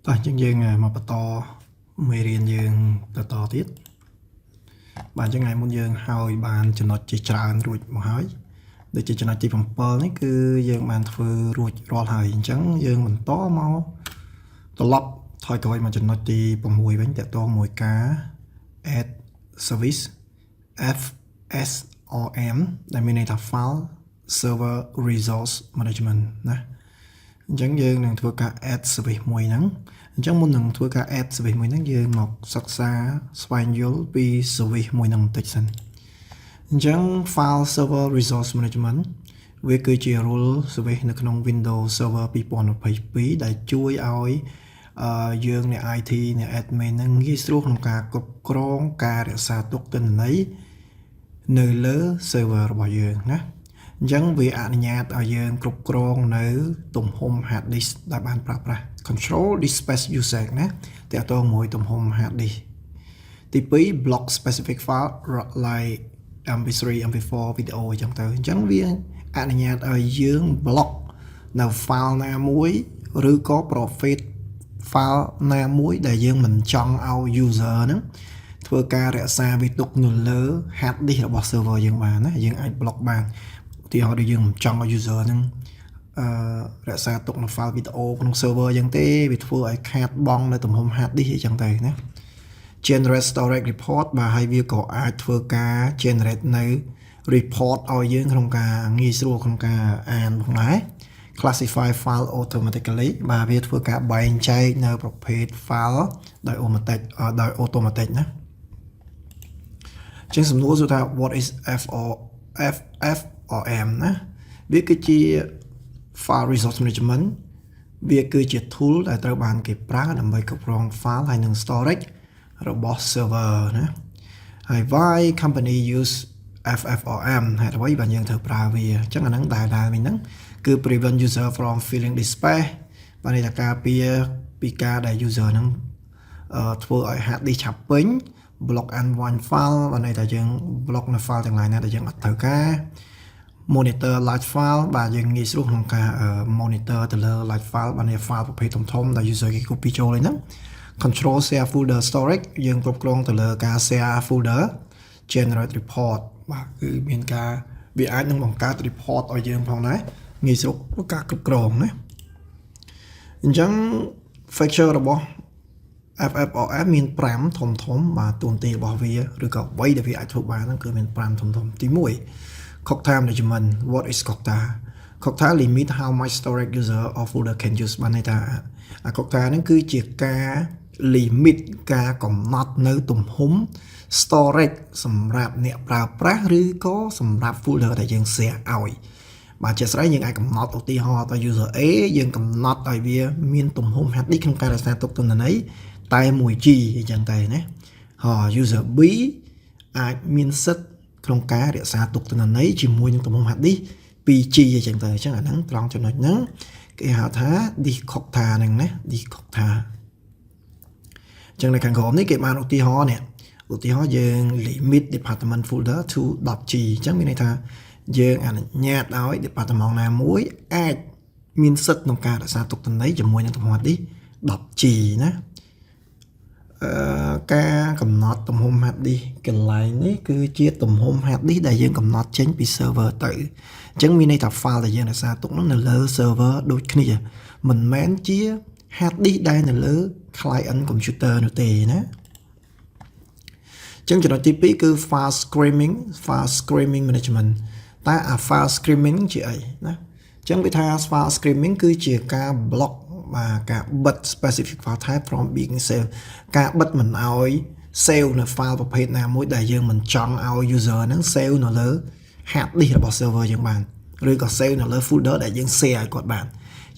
តោះអញ្ចឹងយើងមកបន្តមេរៀនយើងបន្តទៀតបាទអញ្ចឹងថ្ងៃមុនយើងហើយបានចំណុចជាច្រើនរួចមកហើយដូចជាចំណុចទី7នេះគឺយើងបានធ្វើរួចរាល់ហើយអញ្ចឹងយើងបន្តមកត្រឡប់ថយក្រោយមកចំណុចទី6វិញតកតងមួយការ add service FSRM ដែលមានន័យថា file server resource management ណាអញ្ចឹងយើងនឹងធ្វើការ add service មួយហ្នឹងអញ្ចឹងមុននឹងធ្វើការ add service មួយហ្នឹងយើងមកសិក្សាស្វែងយល់ពី service មួយហ្នឹងបន្តិចសិនអញ្ចឹង file server resource management វាគឺជា rule service នៅក្នុង Windows Server 2022ដែលជួយឲ្យយើងអ្នក IT អ្នក admin ហ្នឹងងាយស្រួលក្នុងការគ្រប់គ្រងការរក្សាទុកទិន្នន័យនៅលើ server របស់យើងណាអញ្ចឹងវាអនុញ្ញាតឲ្យយើងគ្រប់គ្រងនៅទំហំ hard disk ដែលបានប្រើប្រាស់ control disk space usage ណាតើតើមួយទំហំ hard disk ទី2 block specific file like MP3 MP4 video អញ្ចឹងទៅអញ្ចឹងវាអនុញ្ញាតឲ្យយើង block នៅ file ណាមួយឬក៏ profile file ណាមួយដែលយើងមិនចង់ឲ្យ user ហ្នឹងធ្វើការរក្សាវាទុកនៅលើ hard disk របស់ server យើងបានណាយើងអាច block បានឧទាហរណ៍ដូចយើងមិនចង់ឲ្យ user ហ្នឹងរក្សាទុកនៅ file video ក្នុង server អញ្ចឹងទេវាធ្វើឲ្យខាតបង់នៅទំហំ hard disk អញ្ចឹងទៅណា generate storage report បាទហើយវាក៏អាចធ្វើការ generate នៅ report ឲ្យយើងក្នុងការងាយស្រួលក្នុងការអានផងដែរ classify file automatically បាទវាធ្វើការបែងចែកនៅប្រភេទ file ដោយ automatic ណាជាងសំណួរសួរថា what is FSRM ណាវាគឺជា file resource management វាគឺជា tool ដែលត្រូវបានគេប្រើដើម្បីគ្រប់គ្រង file ហើយនិង storage របស់ server ណាហើយ why company use FSRM ហេតុអ្វីបានយើងត្រូវប្រើវាអញ្ចឹងអាហ្នឹងដែលវិញហ្នឹងគឺ prevent user from filling the space បានន័យថាការពារពីការដែល user ហ្នឹងធ្វើឲ្យ hard disk ឆាប់ពេញ block unwanted file បានន័យថាយើង block នៅ file ទាំងឡាយណាដែលយើងអត់ត្រូវការ monitor large file បាទយើងងាយស្រួលក្នុងការ monitor ទៅលើ large file បានន័យ file ប្រភេទធំៗដែល user គេ copy ចូលហ្នឹង control share folder storage យើងគ្រប់គ្រងទៅលើការ share folder generate report បាទគឺមានការវាអាចនឹងបង្កើត report ឲ្យយើងផងដែរងាយស្រួលក្នុងការគ្រប់គ្រងណាអញ្ចឹង feature របស់ FSRM មាន5ធំបាទតួនាទីរបស់វាឬក៏អ្វីដែលវាអាចធ្វើបានហ្នឹងគឺមាន5ធំទី1 Kocta management what is Kocta Kocta limit how much storage user or folder can use បានន័យថាKocta ហ្នឹងគឺជាការ limit ការកំណត់នៅទំហំ storage សម្រាប់អ្នកប្រើប្រាស់ឬក៏សម្រាប់ folder ដែលយើង share ឲ្យបាទជាក់ស្ដែងយើងអាចកំណត់ឧទាហរណ៍ទៅ user A យើងកំណត់ឲ្យវាមានទំហំ hard disk ក្នុងការរក្សាទុកទិន្នន័យតែ 1G អញ្ចឹងតែណាហើយ user B អាចមានសិទ្ធិក្នុងការរក្សាទុកទិន្នន័យជាមួយនឹងទំហំ hard disk 2G អញ្ចឹងទៅអញ្ចឹងអាហ្នឹងត្រង់ចំណុចហ្នឹងគេហៅថា disk Kocta ហ្នឹងណា disk Kocta អញ្ចឹងនៅខាងក្រោមនេះគេបានឧទាហរណ៍នេះឧទាហរណ៍យើង limit department folder to .g អញ្ចឹងមានន័យថាយើងអនុញ្ញាតឲ្យ department ណាមួយអាចមានសិទ្ធិក្នុងការរក្សាទុកទិន្នន័យជាមួយនឹងទំហំ hard disk .g ណាការកំណត់ទំហំ hard disk កន្លែងនេះគឺជាទំហំ hard disk ដែលយើងកំណត់ចេញពី server ទៅអញ្ចឹងមានន័យថា file ដែលយើងរក្សាទុកនោះនៅលើ server ដូចគ្នាមិនមែនជា hard disk ដែលនៅលើ client computer នោះទេណាអញ្ចឹងចំណុចទី2គឺ file streaming management តែ file streaming ជាអីណាអញ្ចឹងវាថា file streaming គឺជាការ block បាទការបិទ specific file type from being saved ការបិទមិនឲ្យ save នៅ file ប្រភេទណាមួយដែលយើងមិនចង់ឲ្យ user ហ្នឹង save នៅលើ hard disk របស់ server យើងបានឬក៏ save នៅលើ folder ដែលយើង share ឲ្យគាត់បាន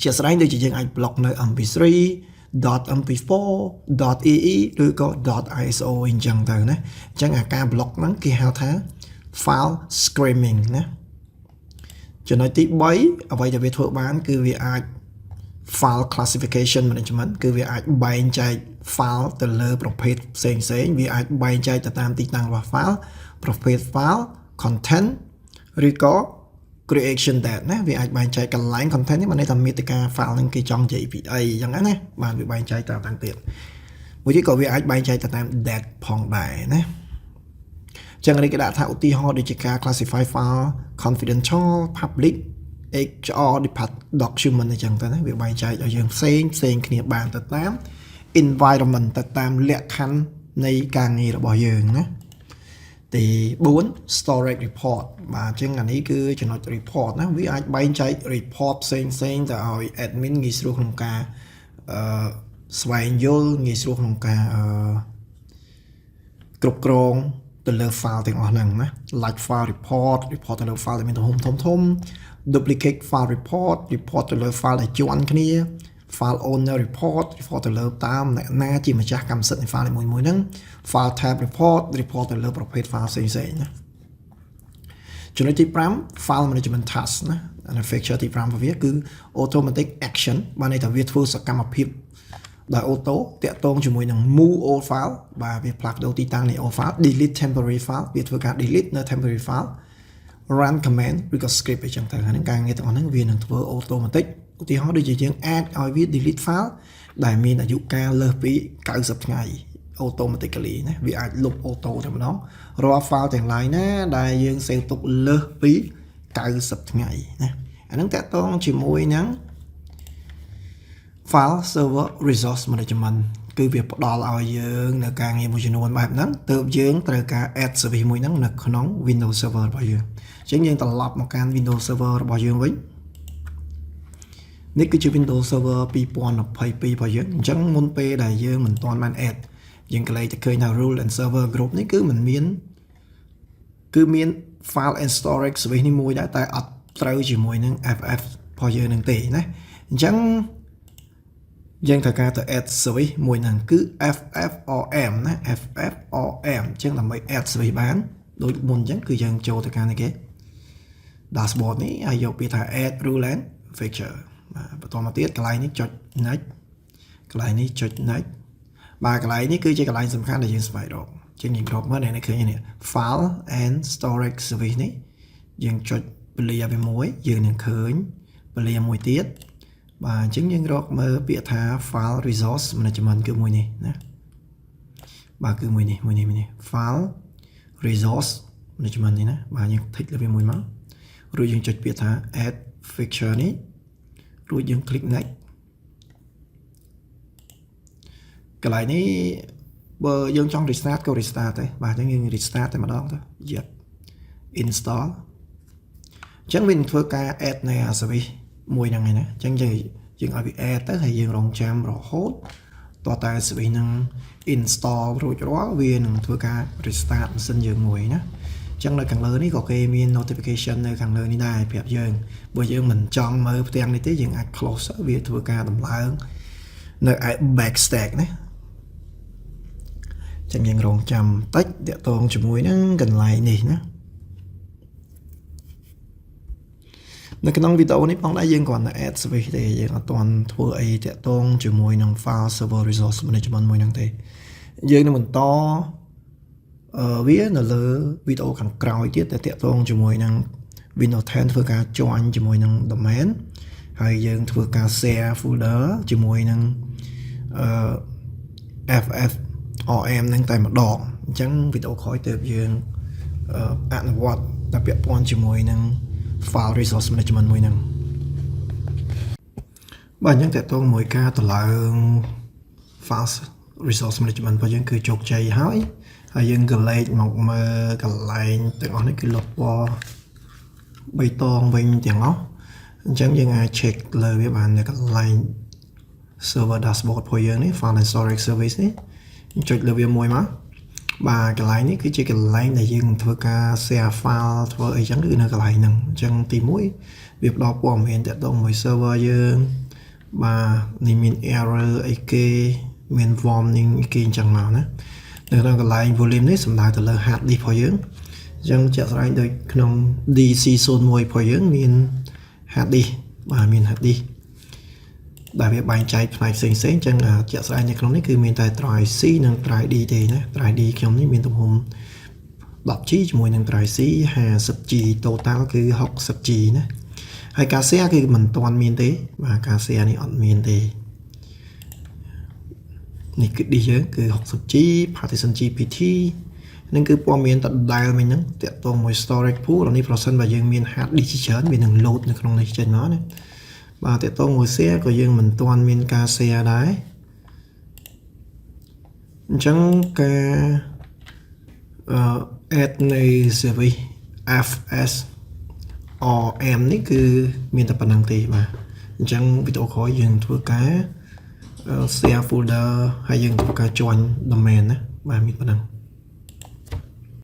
ជាក់ស្ដែងដូចជាយើងអាច block នៅ MP3 .mp4 .ee ឬក៏ .iso អញ្ចឹងទៅណាអញ្ចឹងអាការ block ហ្នឹងគេហៅថា file streaming ណាចំណុចទី3អ្វីដែលវាធ្វើបានគឺវាអាច file classification management គឺវាអាចបែងចែក file ទៅលើប្រភេទផ្សេងវាអាចបែងចែកទៅតាមទីតាំងរបស់ file ប្រភេទ file content ឬក៏ creation that ណាវាអាចបែងចែកកន្លែង content នេះបានន័យថាមេតិកា file ហ្នឹងគេចង់និយាយពីអីចឹងណាបានវាបែងចែកតាមទៀតមួយទៀតក៏វាអាចបែងចែកទៅតាម that ផងដែរណាចឹងនេះគេដាក់ថាឧទាហរណ៍ដូចជាការ classify file confidential public HR document អញ្ចឹងទៅណាវាបែងចែកឲ្យយើងផ្សេងគ្នាបានទៅតាម environment ទៅតាមលក្ខខណ្ឌនៃការងាររបស់យើងណាទី4 storage report បាទអញ្ចឹងអានេះគឺចំណុច report ណាវាអាចបែងចែក report ផ្សេងទៅឲ្យ admin ងាយស្រួលក្នុងការស្វែងយល់ងាយស្រួលក្នុងការគ្រប់គ្រងទៅលើ file ទាំងអស់ហ្នឹងណា like file report ទៅលើ file ដែលមានទំហំធំ duplicate file report ទៅលើ file ដែលជាន់គ្នា file owner report ទៅលើតាមអ្នកណាជាម្ចាស់កម្មសិទ្ធិនៃ file មួយហ្នឹង file type report ទៅលើប្រភេទ file ផ្សេងណាចំណុចទី5 file management task ណាអា feature ទី5របស់វាគឺ automatic action បានន័យថាវាធ្វើសកម្មភាពដោយអូតូតាក់ទងជាមួយនឹង move all file បាទវាផ្លាស់ប្ដូរទីតាំងនៃ all file delete temporary file វាធ្វើការ delete នៅ temporary file run command ឬក៏ script អីចឹងទៅហ្នឹងការងារទាំងអស់ហ្នឹងវានឹងធ្វើ automatic ឧទាហរណ៍ដូចជាយើងអាចឲ្យវា delete file ដែលមានអាយុកាលលើសពី90ថ្ងៃ automatically ណាវាអាចលុប auto តែម្ដងរាល់ file ទាំង lain ណាដែលយើង save ទុកលើសពី90ថ្ងៃណាអាហ្នឹងតាក់ទងជាមួយនឹង file server resource management គឺវាផ្ដល់ឲ្យយើងនៅការងារមួយចំនួនបែបហ្នឹងទើបយើងត្រូវការ add service មួយហ្នឹងនៅក្នុង Windows Server របស់យើងអញ្ចឹងយើងត្រឡប់មកកាន់ Windows Server របស់យើងវិញនេះគឺជា Windows Server 2022របស់យើងអញ្ចឹងមុនពេលដែលយើងមិនទាន់បាន add យើងក៏លេខទៅឃើញថា rule and server group នេះគឺมันមានគឺមាន file and storage service នេះមួយដែរតែអត់ត្រូវជាមួយនឹង FF របស់យើងនឹងទេណាអញ្ចឹងយើងត្រូវការទៅ add service មួយហ្នឹងគឺ FFRM ណា FFRM អញ្ចឹងដើម្បី add service បានដូចមុនអញ្ចឹងគឺយើងចូលទៅកាន់គេ dashboard នេះហើយយកពាក្យថា add rule and feature បាទបន្តមកទៀតកន្លែងនេះចុច next កន្លែងនេះចុច next បាទកន្លែងនេះគឺជាកន្លែងសំខាន់ដែលយើងស្វែងរកអញ្ចឹងយើងរកមើលនេះឃើញនេះ file and storage service នេះយើងចុចពលាវាមួយយើងនឹងឃើញពលាមួយទៀតបាទអញ្ចឹងយើងរកមើលពាក្យថា file resource management គឺមួយនេះណាបាទគឺមួយនេះ file resource management នេះណាបាទយើង tick លើវាមួយមករួចយើងចុចពាក្យថា add feature នេះរួចយើង click next កន្លែងនេះបើយើងចង់ restart ក៏ restart ដែរបាទអញ្ចឹងយើង restart តែម្ដងទៅយក install អញ្ចឹងវានឹងធ្វើការ add នៅ service មួយហ្នឹងឯណាអញ្ចឹងយើងឲ្យវា add ទៅហើយយើងរងចាំរហូតតតែ service នឹង install រួចរាល់វានឹងធ្វើការ restart ម៉ាស៊ីនយើងមួយណាអញ្ចឹងនៅខាងលើនេះក៏គេមាន notification នៅខាងលើនេះដែរប្រាប់យើងបើយើងមិនចង់មើលផ្ទាំងនេះទេយើងអាច close វាធ្វើការដំឡើងនៅឯ backstack ណាអញ្ចឹងយើងរងចាំតិចតាក់ទងជាមួយនឹងកន្លែងនេះណានៅក្នុងវីដេអូនេះផងដែរយើងគ្រាន់តែ add service ទេយើងអត់ទាន់ធ្វើអីតាក់ទងជាមួយនឹង file server resource management មួយហ្នឹងទេយើងនឹងបន្តវានៅលើវីដេអូខាងក្រោយទៀតតែតាក់ទងជាមួយនឹង Windows 10 ធ្វើការ join ជាមួយនឹង domain ហើយយើងធ្វើការ share folder ជាមួយនឹងFFRM ហ្នឹងតែម្ដងអញ្ចឹងវីដេអូក្រោយទៅយើងអនុវត្តតែពាក់ព័ន្ធជាមួយនឹង file resource management មួយហ្នឹងបាទអញ្ចឹងតើតងមួយការតម្លើង file resource management របស់យើងគឺជោគជ័យហើយយើងក៏លេខមកមើលកន្លែងទាំងអស់នេះគឺលុបពណ៌បៃតងវិញទាំងអស់អញ្ចឹងយើងអាច check លើវាបាននៅកន្លែង server dashboard របស់យើងនេះ file and storage service នេះចុចលើវាមួយមកបាទកន្លែងនេះគឺជាកន្លែងដែលយើងធ្វើការ share file ធ្វើអីចឹងគឺនៅកន្លែងហ្នឹងអញ្ចឹងទី1វាផ្ដល់ព័ត៌មានតាក់ទងមួយ server យើងបាទនេះមាន error អីគេមាន warning អីគេអញ្ចឹងមកណានៅក្នុងកន្លែង volume នេះសំដៅទៅលើ hard disk របស់យើងអញ្ចឹងជាក់ស្ដែងដូចក្នុង DC01 របស់យើងមាន hard disk បាទមាន hard disk ដែលវាបែងចែកផ្នែកផ្សេងៗអញ្ចឹងជាក់ស្ដែងនៅក្នុងនេះគឺមានតែ drive C និង drive D ទេណា drive D ខ្ញុំនេះមានទំហំ 10G ជាមួយនឹង drive C 50G total គឺ 60G ណាហើយការ share គឺមិនទាន់មានទេបាទការ share នេះអត់មានទេនេះគឺ disk យើងគឺ 60G partition GPT នឹងគឺព័ត៌មានដដែលមិញហ្នឹងតាក់ទងមួយ storage pool នេះប្រសិនបើយើងមាន hard disk ច្រើនវានឹង load នៅក្នុងនេះចេញមកណាបាទតាក់ទងមួយ share ក៏យើងមិនទាន់មានការ share ដែរអញ្ចឹងការ add នៃ service FS RM នេះគឺមានតែប៉ុណ្្នឹងទេបាទអញ្ចឹងវីដេអូក្រោយយើងធ្វើការ share folder ហើយយើងធ្វើការ join domain ណាបាទមានប៉ុណ្្នឹង